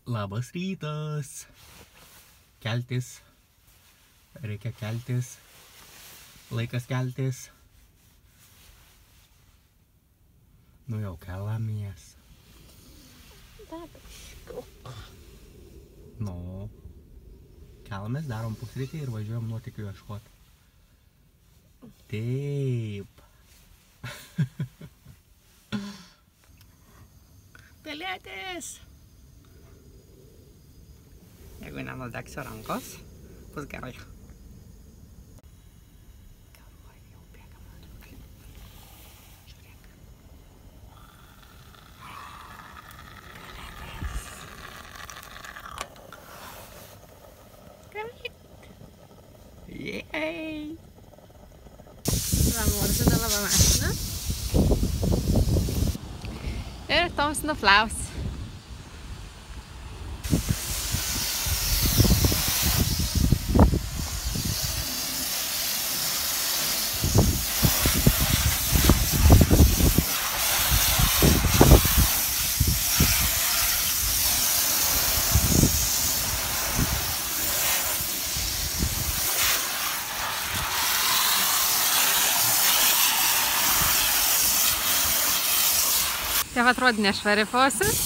Labas rytas. Keltis. Reikia keltis. Laikas keltis. Nu jau keliamės. Nu. Keliamės, darom pusrytį ir važiuojam nuotykių ieškoti. Taip. Pelėtis. Jeigu nenudegsiu rankos, bus gerai. Galvoju, jau bėgam. Žiūrėk. Pelėtis. Jej! Ramorzinę labai mašiną. Ir toms nuflaus. Taip atrodo nešvari fosis.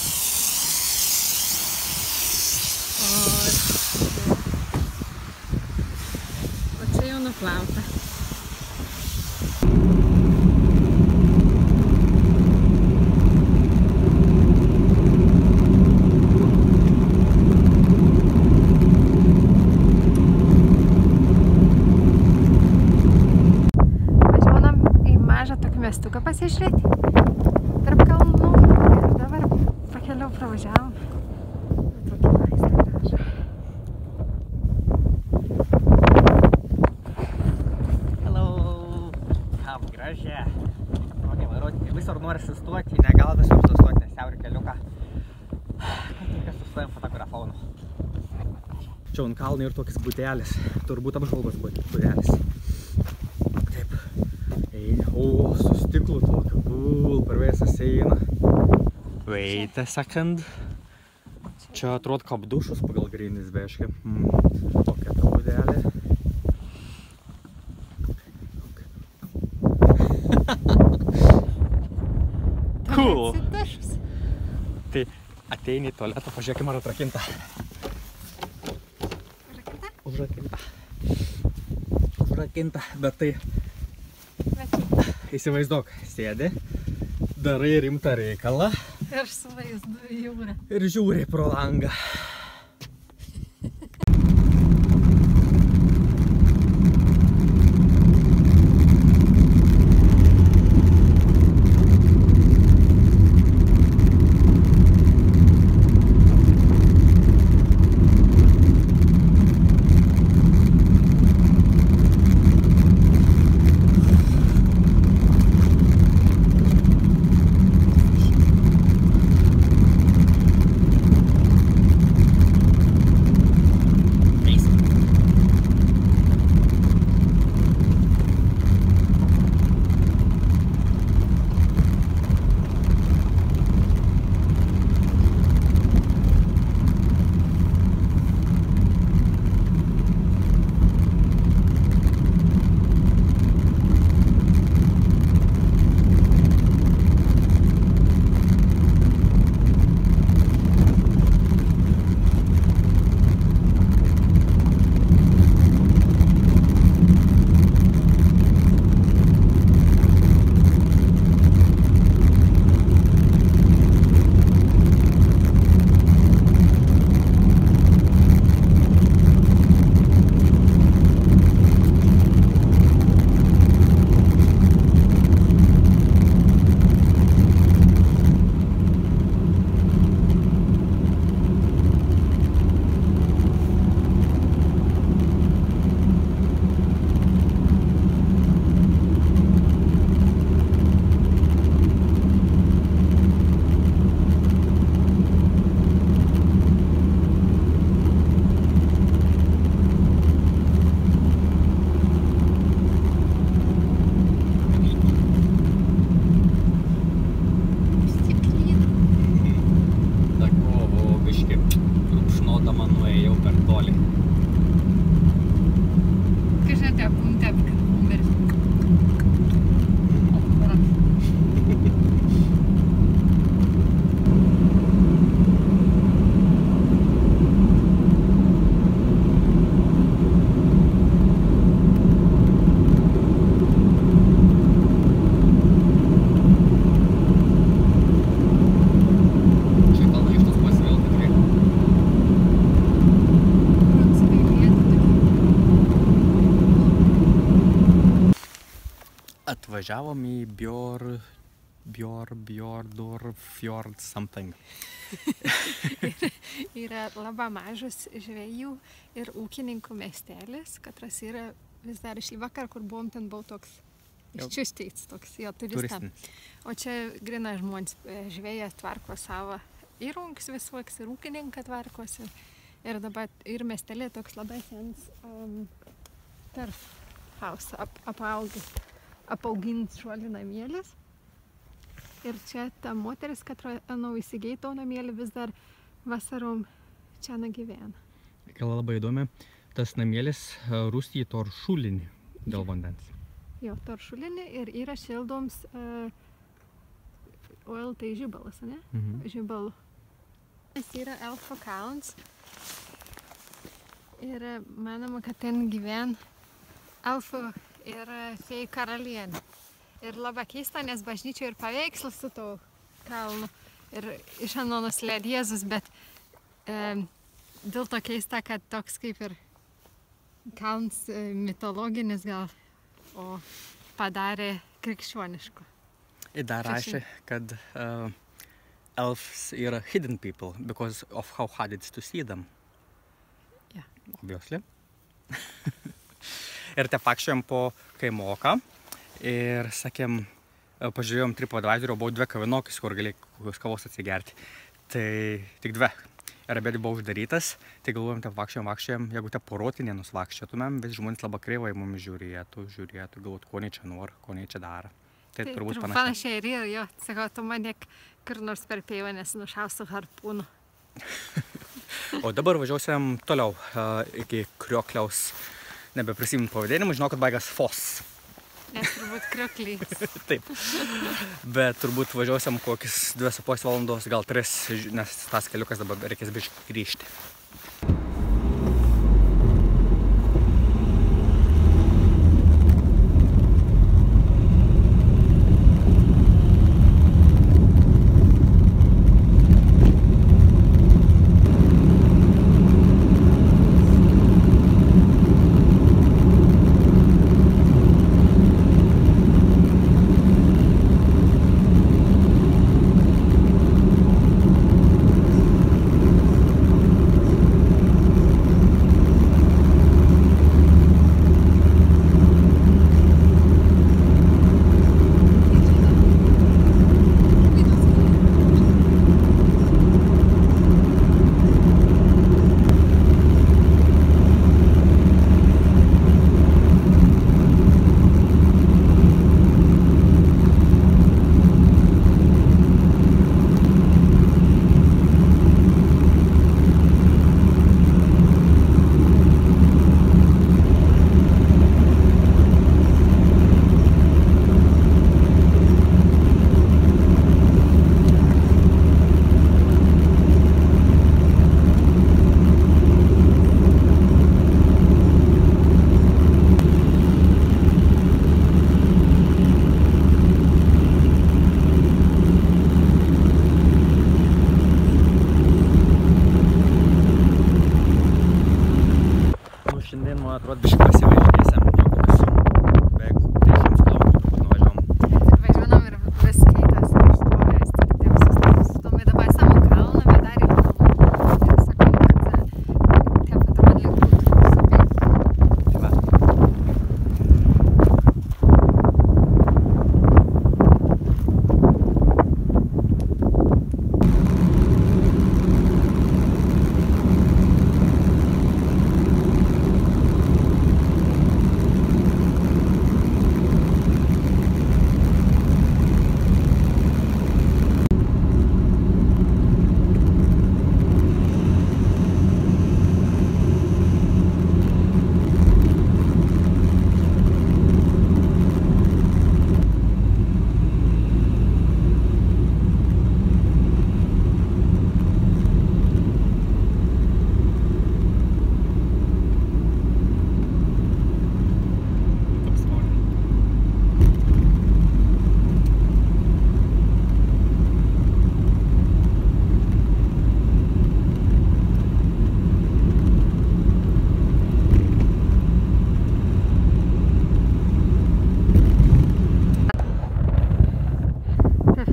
O čia jau nuplauta. Važiuojam į mažą tokį miestuką pasižiūrėti. Tarp kalnų ir dabar pakeliau pravažiavom. Tokį vaizdą gražą. Hello. Kam gražia. Nori vairuoti, visur nori sustoti, negal visur sustoti, nes siauri keliuką. Tik sustojam fotografaunu. Čia ant kalno ir tokis butelis, turbūt apžvalgos butelis. Taip. O, su stiklu tokiu. Per visas eina. Wait a second. Čia atrodo kaip dušas pagal grindis biškį. Tokia ta budelė. Cool. Tai ateini į tualetą, pažiūrėkim ar atrakinta. Užrakinta. Užrakinta, bet tai... Įsivaizduok, sėdi, darai rimtą reikalą. Ir su vaizdu į jūrą. Ir žiūri pro langą. važiavom į Bjordor Fjord something. Yra labai mažas žvejų ir ūkininkų miestelis, katras yra vis dar šį vakar, kur buvom, ten buvo toks iščiustyts, toks jo turistam. O čia grina žmonės, žvėjas tvarko savo įrungs visoks ir ūkininką tvarkosi. Ir dabar ir miestelė toks labai sens turf house apaugint žuolį namėlis. Ir čia ta moteris, katro įsigėjo to namėlį, vis dar vasarom čia gyvena. Gal labai įdomi, tas namėlis rūsti į toršulinį dėl vandens. Jo, toršulinį ir yra šildoms oil, tai žibalas, ne? Žibalų. Jis yra Elfo kalnas ir manoma, kad ten gyven Elfų ir fėjų karalienė. Ir labai keista, nes bažnyčioje ir paveikslas su to kalnu. Ir iš ano nuslėd Jėzus, bet dėl to keista, kad toks kaip ir kalnas mitologinis gal, o padarė krikščionišku. Ir dar rašė, kad elves are hidden people because of how hard it's to see them. Yeah. Obviously. Ir te pakščiam po kaimoką. Ir, sakėm, pažiūrėjom TripAdvisorio, buvo 2 kavinokis, kur galėjai kavos atsigerti. Tai tik 2. Ir abėdį buvo uždarytas. Tai galvojom, te vakščiam, jeigu te porotinė nusvakščiotumėm, vis žmonės labai kreivai mumis žiūrėtų, galvot, ko ne čia nori, ko ne čia daro. Tai turbūt panašiai ir jo, sakau, tu mane kur nors per pėjonės nušaustų harpūnų. O dabar važiuosim toliau iki Kriokliaus, nebeprisimint pavadinimų, žinau, kad baigas Fos. Nes turbūt Krioklys. Taip. Bet turbūt važiuosim kokius 2,5 valandos, gal 3, nes tas keliukas dabar reikės biškį grįžti.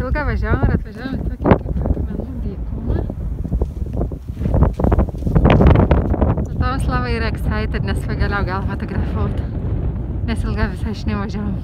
ilgą važiavom ir atvažiavom į tokį kaip akmenų dykumą. Tomas labai yra excited, nes pagaliau gal fotografuot. Mes ilgą visą išnevažiavom.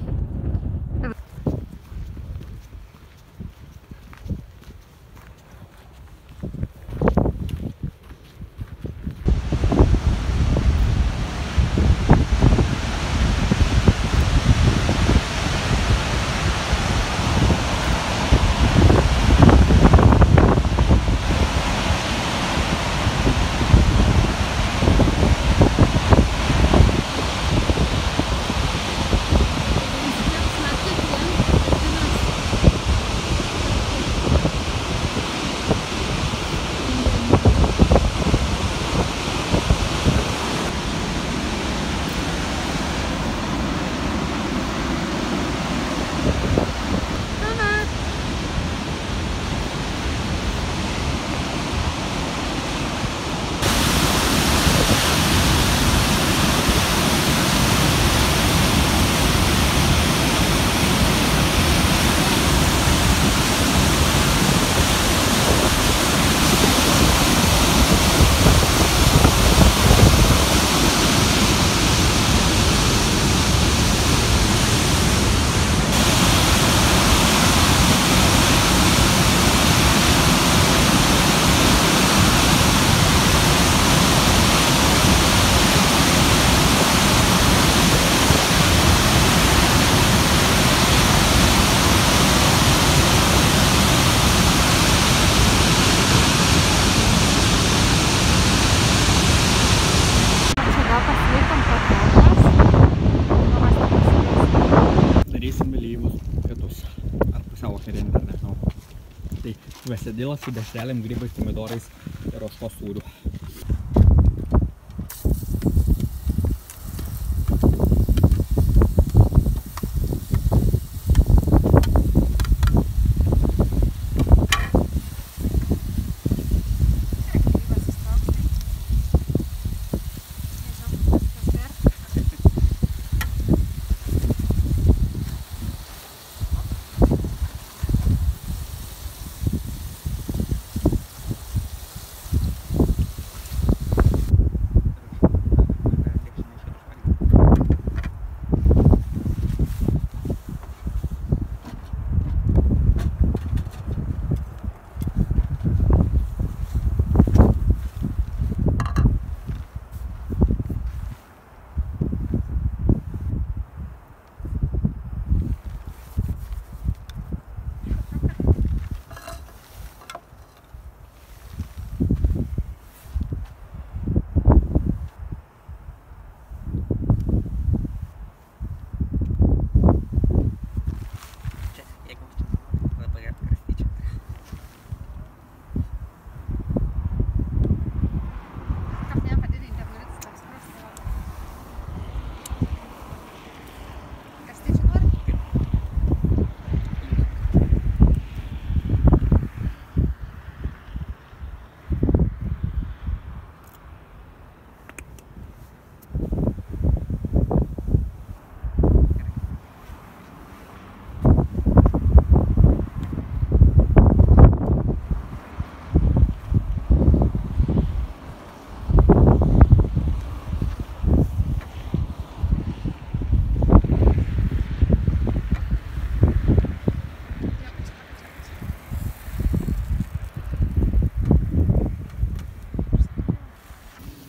Vasedėlas su dešrelėm, grybais, pomidorais ir ožkos sūriu.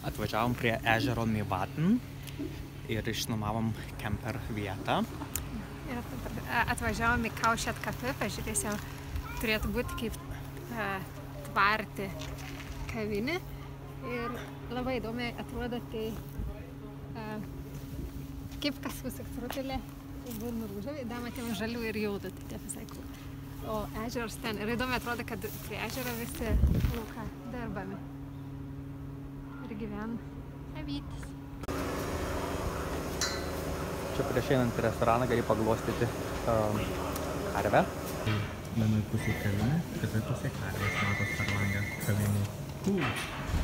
Atvažiavom prie ežero Myvatn ir išnuomavom kemper vietą. Ir atvažiavom į Kaušet Cafe, pažiūrėsim, turėtų būti kaip tvarti kavinė. Ir labai įdomiai atrodo, tai kaip kas visą strutelė ir būrnų rūžavį, dar matėm žalių ir jaudų, tai tie visai cool. O ežeras ten, ir įdomiai atrodo, kad prie ežero visi lauką darbami. Ir gyvena avytis. Čia prieš einant į restoraną gali paglostyti karvę. Vienoj pusėje kavinė, kitoj pusėje karvės, matos per langą kavinė.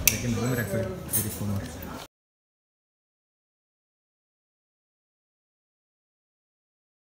Regina, numrek, kurį kur nors.